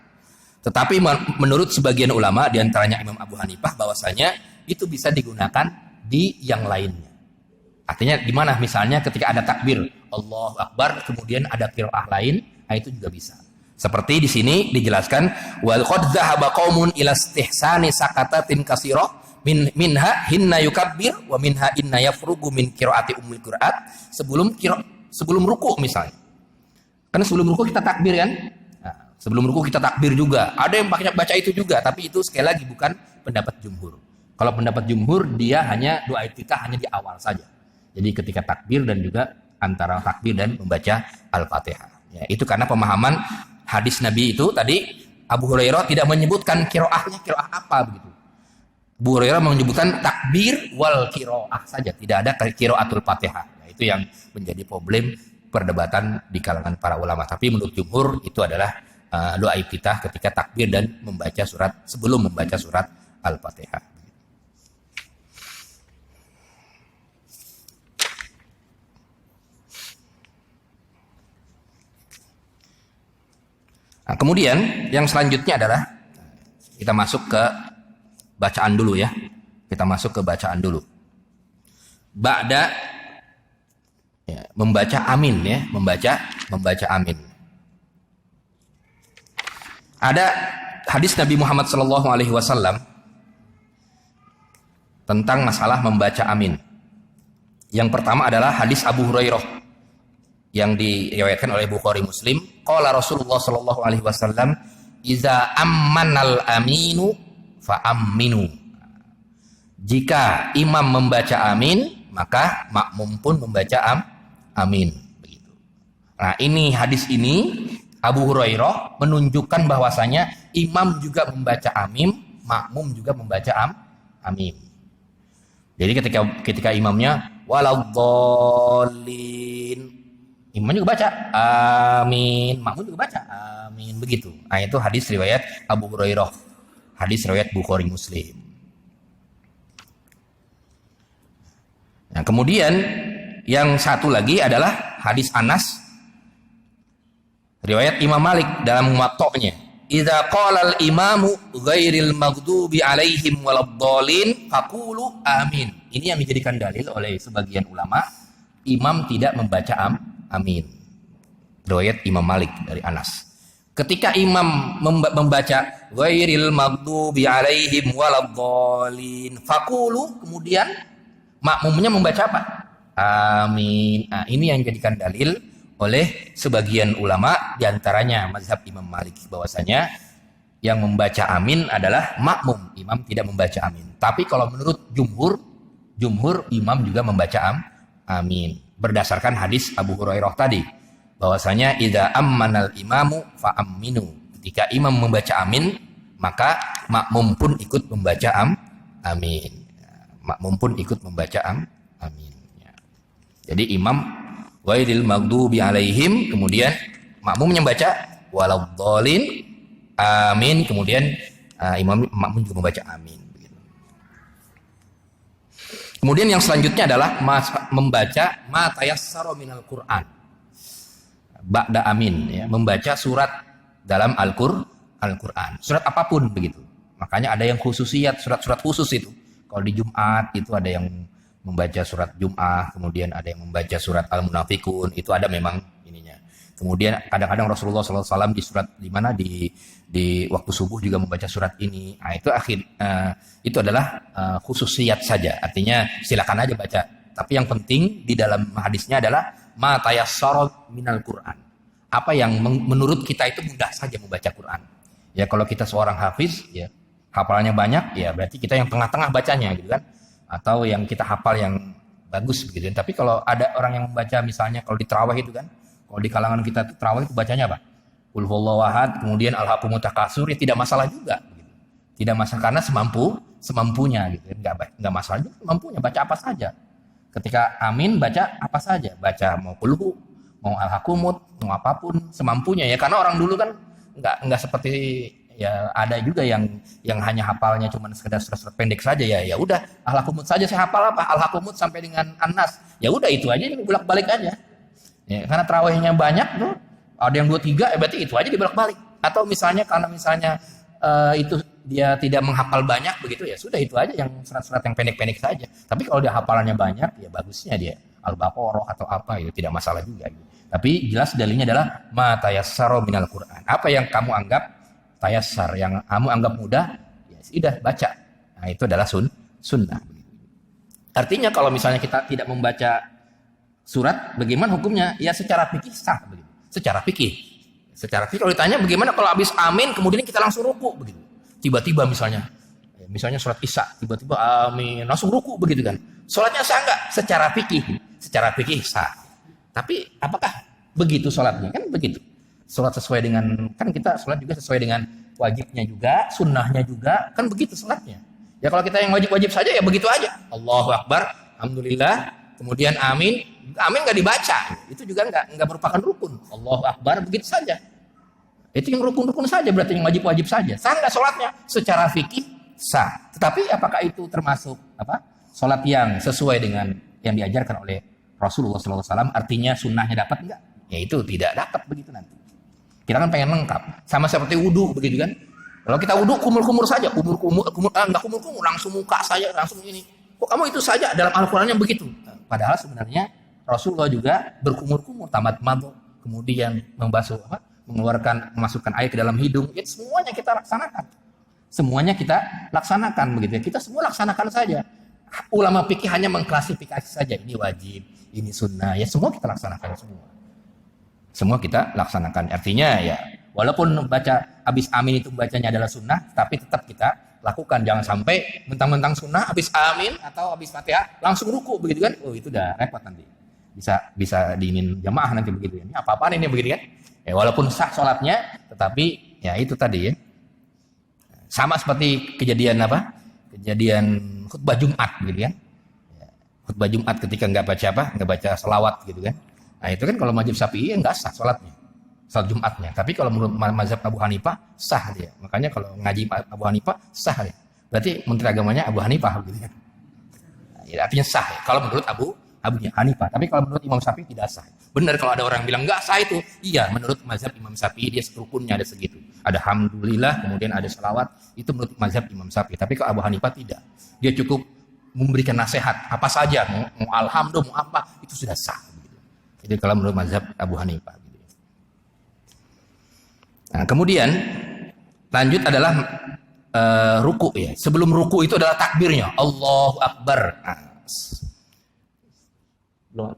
Tetapi menurut sebagian ulama di antaranya Imam Abu Hanifah bahwasanya itu bisa digunakan di yang lainnya. Artinya di mana misalnya ketika ada takbir Allahu Akbar kemudian ada qiraah lain, nah itu juga bisa. Seperti di sini dijelaskan wal qad dzahaba qaumun ila istihsani sakatatin katsira minha hinna yukabbir wa minha inna yafrugu min qiraati ummul qiraat sebelum ruku misalnya. Karena sebelum ruku kita takbir kan? Nah, sebelum ruku kita takbir juga. Ada yang baca itu juga, tapi itu sekali lagi bukan pendapat jumhur. Kalau pendapat jumhur dia hanya doa iftitah hanya di awal saja. Jadi ketika takbir dan juga antara takbir dan membaca Al-Fatihah. Ya, itu karena pemahaman hadis Nabi itu tadi Abu Hurairah tidak menyebutkan qiraahnya qiraah apa begitu. Abu Hurairah menyebutkan takbir wal qiraah saja, tidak ada qiraatul Fatihah. Nah, itu yang menjadi problem perdebatan di kalangan para ulama. Tapi menurut jumhur itu adalah doa iftitah ketika takbir dan membaca surat sebelum membaca surat Al-Fatihah. Nah, kemudian yang selanjutnya adalah kita masuk ke bacaan dulu ya. Kita masuk ke bacaan dulu. Ba'da ya, membaca amin ya, membaca amin. Ada hadis Nabi Muhammad SAW tentang masalah membaca amin. Yang pertama adalah hadis Abu Hurairah yang diriwayatkan oleh Bukhari Muslim. Qala Rasulullah sallallahu alaihi wasallam, "Iza ammanal aminu fa aminu." Jika imam membaca amin, maka makmum pun membaca amin. Begitu. Nah, ini hadis ini Abu Hurairah menunjukkan bahwasanya imam juga membaca amin, makmum juga membaca amin. Jadi ketika imamnya waladhdallin, imam juga baca amin, makmum juga baca amin, begitu. Nah, itu hadis riwayat Abu Hurairah, hadis riwayat Bukhari Muslim. Nah, kemudian yang satu lagi adalah hadis Anas riwayat Imam Malik dalam Muwatta'nya. Idza qala al-imamu ghairil maghdubi alaihim waladdallin faqulu amin. Ini yang dijadikan dalil oleh sebagian ulama, imam tidak membaca amin. Riwayat Imam Malik dari Anas. Ketika imam membaca ghairil maghdubi alaihim waladdallin faqulu, kemudian makmumnya membaca apa? Amin. Nah, ini yang dijadikan dalil oleh sebagian ulama, diantaranya mazhab Imam Malik, bahwasanya yang membaca amin adalah makmum, imam tidak membaca amin. Tapi kalau menurut jumhur imam juga membaca amin, berdasarkan hadis Abu Hurairah tadi, bahwasanya idza ammanal imamu fa aminu. Ketika imam membaca amin, maka makmum pun ikut membaca amin. Makmum pun ikut membaca amin. Jadi imam ghairil maghdubi alaihim, kemudian makmumnya baca waladdallin amin, kemudian makmum juga membaca amin. Kemudian yang selanjutnya adalah membaca ma tayassara minal Qur'an. Ba'da amin ya, membaca surat dalam Al-Qur'an. Surat apapun begitu. Makanya ada yang khususiyat, surat-surat khusus itu. Kalau di Jumat itu ada yang membaca surat Jum'ah, kemudian ada yang membaca surat Al-Munafikun, itu ada memang ininya. Kemudian kadang-kadang Rasulullah SAW di surat di mana di waktu subuh juga membaca surat ini. Nah, itu adalah khususiyat saja. Artinya silakan aja baca. Tapi yang penting di dalam hadisnya adalah ma tayassara minal Qur'an. Apa yang menurut kita itu mudah saja membaca Quran. Ya kalau kita seorang hafiz, ya hafalannya banyak, ya berarti kita yang tengah-tengah bacanya gitu kan. Atau yang kita hafal yang bagus begitu. Tapi kalau ada orang yang membaca misalnya kalau di tarawih itu kan, kalau di kalangan kita tarawih itu bacanya apa? Qul huwallahu ahad, kemudian alhaakumut takatsur, ya tidak masalah juga gitu. Tidak masalah karena semampunya gitu. Enggak masalah juga semampunya, baca apa saja. Ketika amin baca apa saja, baca mau qulhu, mau alhaakumut, mau apapun semampunya ya, karena orang dulu kan enggak seperti ya, ada juga yang hanya hafalnya cuma sekedar surat-surat pendek saja ya udah Al-Hakumut saja saya hafal apa Al-Hakumut sampai dengan An-Nas, ya udah itu aja dibolak-balik aja ya, karena tarawihnya banyak tuh ada yang 2-3 ya berarti itu aja dibolak-balik. Atau misalnya karena itu dia tidak menghafal banyak begitu ya sudah itu aja yang surat-surat yang pendek-pendek saja. Tapi kalau dia hafalannya banyak ya bagusnya dia Al-Baqarah atau apa itu tidak masalah juga gitu. Tapi jelas dalilnya adalah ma tayassara minal Qur'an. Apa yang kamu anggap tayassar, yang kamu anggap mudah, ya sudah baca. Nah, itu adalah sunnah. Artinya kalau misalnya kita tidak membaca surat, bagaimana hukumnya? Ya secara fikih sah begitu. Secara fikih kalau ditanya bagaimana kalau habis amin kemudian kita langsung ruku begitu. Tiba-tiba misalnya surat Isya, tiba-tiba amin langsung ruku begitu kan. Salatnya sah enggak? Secara fikih sah. Tapi apakah begitu sholatnya kan begitu. Sholat sesuai dengan, kan kita sholat juga sesuai dengan wajibnya juga, sunnahnya juga, kan begitu sholatnya. Ya kalau kita yang wajib-wajib saja ya begitu aja. Allahu Akbar, Alhamdulillah, kemudian amin, amin nggak dibaca, itu juga nggak merupakan rukun. Allahu Akbar begitu saja. Itu yang rukun-rukun saja, berarti yang wajib-wajib saja. Sah nggak sholatnya? Secara fikih sah. Tetapi apakah itu termasuk sholat yang sesuai dengan yang diajarkan oleh Rasulullah SAW? Artinya sunnahnya dapat nggak? Ya itu tidak dapat begitu nanti. Kita kan pengen lengkap, sama seperti wudhu begitu kan. Kalau kita wudhu kumur-kumur saja, nggak kumur-kumur, langsung muka saja, langsung ini. Kok kamu itu saja dalam Al-Qurannya begitu? Padahal sebenarnya Rasulullah juga berkumur-kumur, tamat mabuk, kemudian memasukkan air ke dalam hidung. Ya, semuanya kita laksanakan. Semuanya kita laksanakan begitu ya. Kita semua laksanakan saja. Ulama fikih hanya mengklasifikasi saja, ini wajib, ini sunnah. Ya semua kita laksanakan semua. Semua kita laksanakan. Artinya ya, walaupun baca habis amin itu bacanya adalah sunnah, tapi tetap kita lakukan. Jangan sampai mentang-mentang sunnah habis amin atau habis Fatihah langsung ruku begitu kan? Oh itu udah repot nanti. Bisa diinin jamaah nanti begitu ya. Ini apa-apaan ini begitu kan? Ya walaupun sah sholatnya, tetapi ya itu tadi ya. Sama seperti kejadian khutbah Jumat gitu kan? Ya, khutbah Jumat ketika nggak baca selawat gitu kan? Nah itu kan kalau mazhab Syafi'i nggak sah sholatnya, sholat Jumatnya. Tapi kalau menurut mazhab Abu Hanifah sah dia. Makanya kalau ngaji Abu Hanifah sah dia. Berarti menteri agamanya Abu Hanifah gitu kan. Nah, ya, artinya sah ya, kalau menurut Abu Hanifah. Tapi kalau menurut Imam Syafi'i tidak sah. Benar kalau ada orang bilang nggak sah itu. Iya, menurut mazhab Imam Syafi'i dia rukunnya ada segitu. Ada alhamdulillah, kemudian ada salawat. Itu menurut mazhab Imam Syafi'i. Tapi kalau Abu Hanifah tidak. Dia cukup memberikan nasihat apa saja, mau alhamdulillah, mau apa, itu sudah sah. Jadi kalau menurut mazhab Abu Hanifah. Nah, kemudian lanjut adalah ruku ya. Sebelum ruku itu adalah takbirnya, Allahu Akbar. Nah,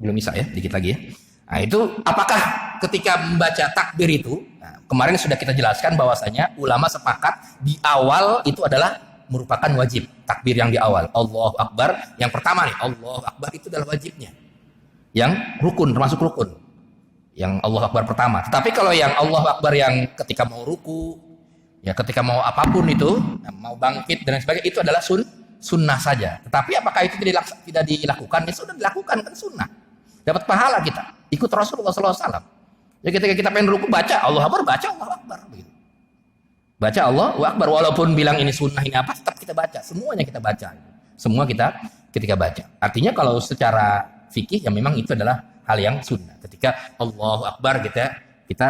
belum bisa ya, dikit lagi ya. Nah, itu apakah ketika membaca takbir itu, kemarin sudah kita jelaskan bahwasanya ulama sepakat di awal itu adalah merupakan wajib. Takbir yang di awal, Allahu Akbar, yang pertama nih, Allahu Akbar itu adalah wajibnya. Yang rukun, termasuk rukun. Yang Allahu Akbar pertama. Tetapi kalau yang Allahu Akbar yang ketika mau ruku, ya ketika mau apapun itu, mau bangkit dan sebagainya, itu adalah sunnah saja. Tetapi apakah itu tidak dilakukan? Ya sudah dilakukan, kan sunnah. Dapat pahala kita. Ikut Rasulullah SAW. Ya ketika kita pengen ruku, baca Allahu Akbar, baca Allahu Akbar. Begitu. Baca Allahu Akbar. Walaupun bilang ini sunnah, ini apa, tetap kita baca. Semuanya kita baca. Semua kita ketika baca. Artinya kalau secara fikih ya memang itu adalah hal yang sunnah. Ketika Allahu Akbar kita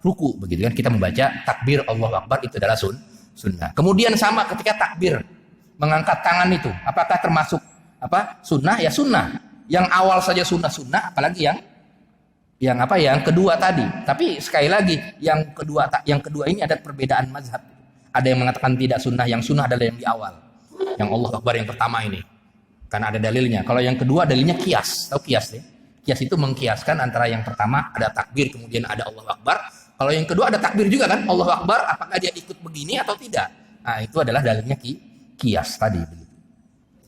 ruku begitu kan, kita membaca takbir Allahu Akbar itu adalah sunnah. Kemudian sama ketika takbir mengangkat tangan itu, apakah termasuk sunnah? Ya sunnah. Yang awal saja sunnah, apalagi yang kedua tadi. Tapi sekali lagi yang kedua ini ada perbedaan mazhab. Ada yang mengatakan tidak sunnah, yang sunnah adalah yang di awal. Yang Allahu Akbar yang pertama ini. Karena ada dalilnya. Kalau yang kedua dalilnya kias. Tahu kias ya? Kias itu mengkiaskan antara yang pertama ada takbir kemudian ada Allahu Akbar. Kalau yang kedua ada takbir juga kan? Allahu Akbar, apakah dia ikut begini atau tidak? Nah, itu adalah dalilnya kias tadi begitu.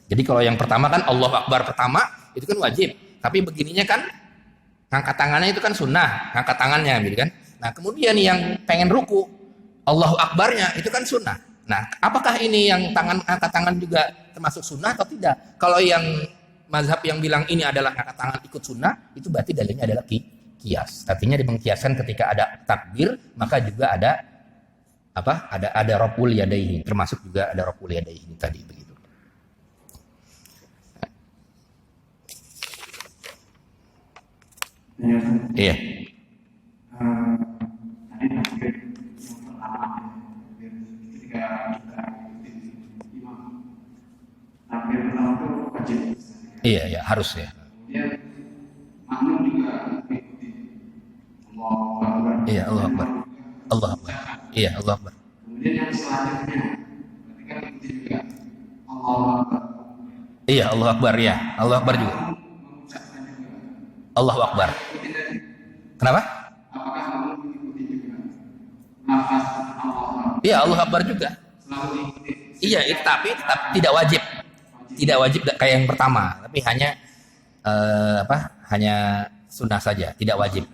Jadi kalau yang pertama kan Allahu Akbar pertama itu kan wajib. Tapi begininya kan ngangkat tangannya itu kan sunnah, ngangkat tangannya gitu kan. Nah, kemudian yang pengen ruku Allahu Akbarnya itu kan sunnah. Nah, apakah ini yang angkat tangan juga termasuk sunnah atau tidak? Kalau yang mazhab yang bilang ini adalah angkat tangan ikut sunnah, itu berarti dalilnya adalah kias. Artinya dimengkiaskan ketika ada takbir, maka juga ada raf'ul yadaihi, termasuk juga ada raf'ul yadaihi tadi begitu. Iya. Takbir pertama itu wajib. Iya, harus ya. Kemudian makmum juga mengikuti Allahu Akbar. Iya, Allahu Akbar. Allahu Akbar. Iya, Allahu Akbar. Kemudian yang selanjutnya ketika mengikuti juga Allahu Akbar. Iya, Allahu Akbar ya. Allahu Akbar juga. Mengucapkan juga Allahu Akbar. Kenapa? apakah makmum mengikuti juga nafas Allahu Akbar? Iya, Allahu Akbar juga. Selalu diikuti. Iya, tapi tetap tidak wajib. Tidak wajib kayak yang pertama, tapi hanya Sunnah saja, tidak wajib.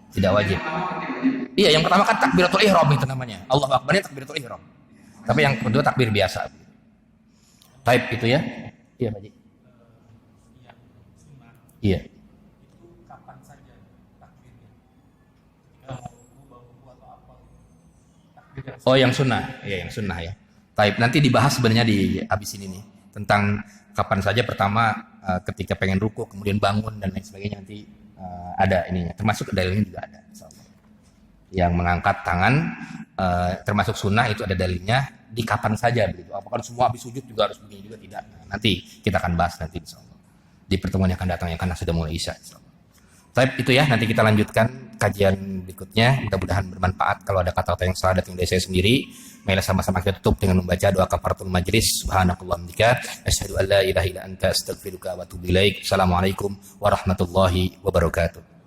Tidak wajib. Yang pertama berarti wajib. Iya, yang pertama kan takbiratul ihram itu namanya. Allahu Akbar ini takbiratul ihram. Tapi yang kedua takbir biasa. Taib itu ya. Iya, Pak Ji. Iya. Oh, yang sunnah. Iya, yang sunnah ya. Taib. Nanti dibahas sebenarnya di habis ini nih tentang kapan saja pertama ketika pengen ruku, kemudian bangun dan lain sebagainya, nanti ada ininya. Termasuk dalilnya juga ada. Insyaallah. Yang mengangkat tangan termasuk sunnah itu ada dalilnya di kapan saja begitu. Apakah semua habis sujud juga harus begini juga tidak? Nah, nanti kita akan bahas nanti insyaallah di pertemuan yang akan datang yang karena sudah mulai isya insyaallah. Baik, itu ya, nanti kita lanjutkan kajian berikutnya. Mudah-mudahan bermanfaat. Kalau ada kata-kata yang salah datang dari saya sendiri, marilah sama-sama kita tutup dengan membaca doa kafaratul majlis. Subhanakallahumma bika asyhadu an la ilaha illa anta astaghfiruka wa atubu ilaik. Assalamualaikum warahmatullahi wabarakatuh.